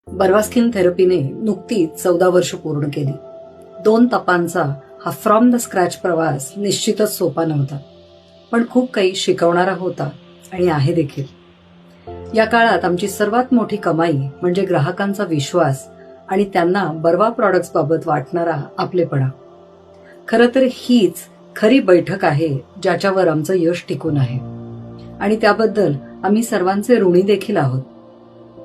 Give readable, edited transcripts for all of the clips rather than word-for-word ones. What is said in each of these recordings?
Barva skin थेरपीने नुकतीच 14 वर्ष पूर्ण केली. 2 तपांचा हा फ्रॉम द स्क्रॅच प्रवास निश्चितच सोपा नव्हता, पण खूप काही शिकवणारा होता आणि आहे देखील. या काळात आमची सर्वात मोठी कमाई म्हणजे ग्राहकांचा विश्वास आणि त्यांना बर्वा प्रॉडक्ट्स बाबत वाटणारा आपलेपणा. खरं तर हीच खरी बैठक आहे ज्याच्यावर आमचं यश टिकून आहे आणि त्याबद्दल आम्ही सर्वांचे ऋणी देखील आहोत.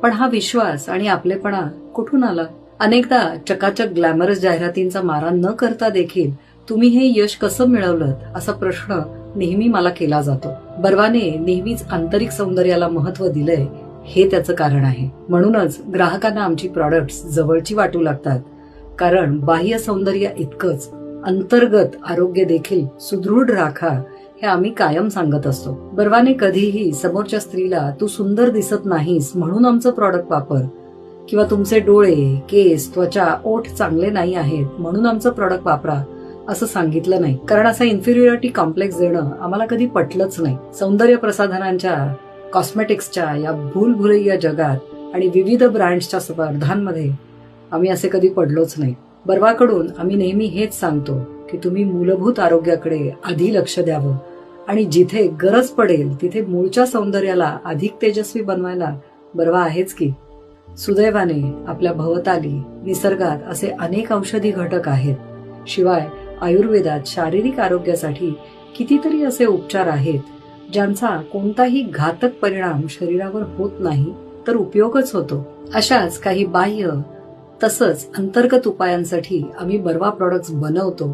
पण हा विश्वास आणि आपलेपणा कुठून आला? अनेकदा चकाचक ग्लॅमरस जाहिरातींचा मारा न करता देखील तुम्ही हे यश कसं मिळवलं असा प्रश्न नेहमी मला केला जातो. बर्वाने नेहमीच आंतरिक सौंदर्याला महत्व दिलंय हे त्याचं कारण आहे. म्हणूनच ग्राहकांना आमची प्रॉडक्ट्स जवळची वाटू लागतात, कारण बाह्य सौंदर्य इतकंच अंतर्गत आरोग्य देखील सुदृढ राखा हे आम्ही कायम सांगत असतो. बर्वाने कधीही समोरच्या स्त्रीला तू सुंदर दिसत नाहीस म्हणून आमचं प्रॉडक्ट वापर किंवा तुमचे डोळे, केस, त्वचा, ओठ चांगले नाही आहेत म्हणून आमचं प्रॉडक्ट वापरा असं सांगितलं नाही. कारण असा इन्फिरियरिटी कॉम्प्लेक्स देणं आम्हाला कधी पटलंच नाही. सौंदर्य प्रसाधनांच्या, कॉस्मेटिक्सच्या या भूलभुलैया जगात आणि विविध ब्रँड्सच्या स्पर्धांमध्ये आम्ही असे कधी पडलोच नाही. बर्वाकडून आम्ही नेहमी हेच सांगतो की तुम्ही मूलभूत आरोग्याकडे आधी लक्ष द्यावं आणि जिथे गरज पडेल तिथे मूळच्या सौंदर्याला अधिक तेजस्वी बनवायला बर्वा आहेच की. सुदैवाने आपल्या भवताली निसर्गात असे अनेक औषधी घटक आहेत. शिवाय आयुर्वेदात शारीरिक आरोग्यासाठी कितीतरी असे उपचार आहेत ज्यांचा कोणताही घातक परिणाम शरीरावर होत नाही तर उपयोगच होतो. अशाच काही बाह्य तसंच अंतर्गत उपायांसाठी आम्ही बर्वा प्रॉडक्ट्स बनवतो,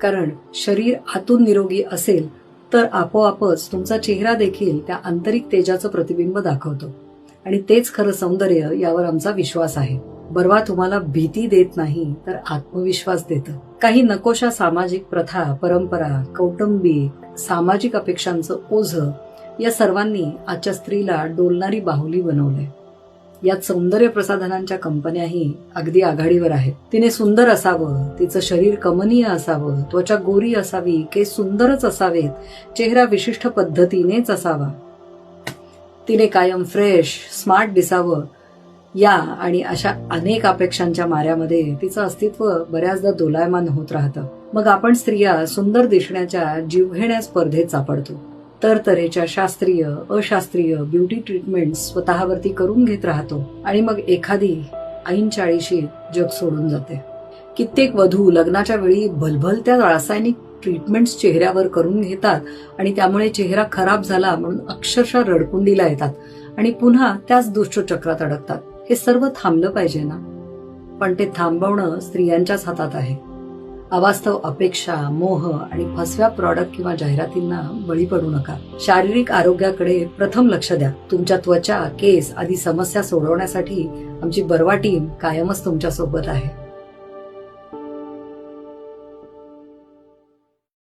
कारण शरीर आतून निरोगी असेल तर आपोआपच तुमचा चेहरा देखील त्या आंतरिक तेजाचं प्रतिबिंब दाखवतो आणि तेच खरं सौंदर्य यावर आमचा विश्वास आहे. बर्वा तुम्हाला भीती देत नाही तर आत्मविश्वास देतं. काही नकोशा सामाजिक प्रथा, परंपरा, कौटुंबिक, सामाजिक अपेक्षांचं ओझं या सर्वांनी आजच्या स्त्रीला डोलणारी बाहुली बनवलंय. यात सौंदर्य प्रसाधनांच्या कंपन्याही अगदी आघाडीवर आहेत. तिने सुंदर असावं, तिचं शरीर कमनीय असावं, त्वचा गोरी असावी, केस सुंदरच असावेत, चेहरा विशिष्ट पद्धतीनेच असावा, तिने कायम फ्रेश, स्मार्ट दिसावं, या आणि अशा अनेक अपेक्षांच्या माऱ्यामध्ये तिचं अस्तित्व बऱ्याचदा दोलायमान होत राहतं. मग आपण स्त्रिया सुंदर दिसण्याच्या जीवघेण्या स्पर्धेत सापडतो. तऱ्हेच्या शास्त्रीय, अशास्त्रीय ब्युटी ट्रीटमेंट स्वतःवरती करून घेत राहतो आणि मग एखादी ऐन 40शी जग सोडून जाते. कित्येक वधू लग्नाच्या वेळी भलभलत्या रासायनिक ट्रीटमेंट्स चेहऱ्यावर करून घेतात आणि त्यामुळे चेहरा खराब झाला म्हणून अक्षरशः रडकुंडीला येतात आणि पुन्हा त्याच दुष्टचक्रात अडकतात. हे सर्व थांबलं पाहिजे ना, पण ते थांबवणं स्त्रियांच्याच हातात आहे. अवास्तव अपेक्षा, मोह आणि फसव्या प्रॉडक्ट किंवा जाहिरातींना बळी पडू नका. शारीरिक आरोग्याकडे प्रथम लक्ष द्या. तुमच्या त्वचा, केस आदी समस्या सोडवण्यासाठी आमची बर्वा टीम कायमच तुमच्या सोबत आहे.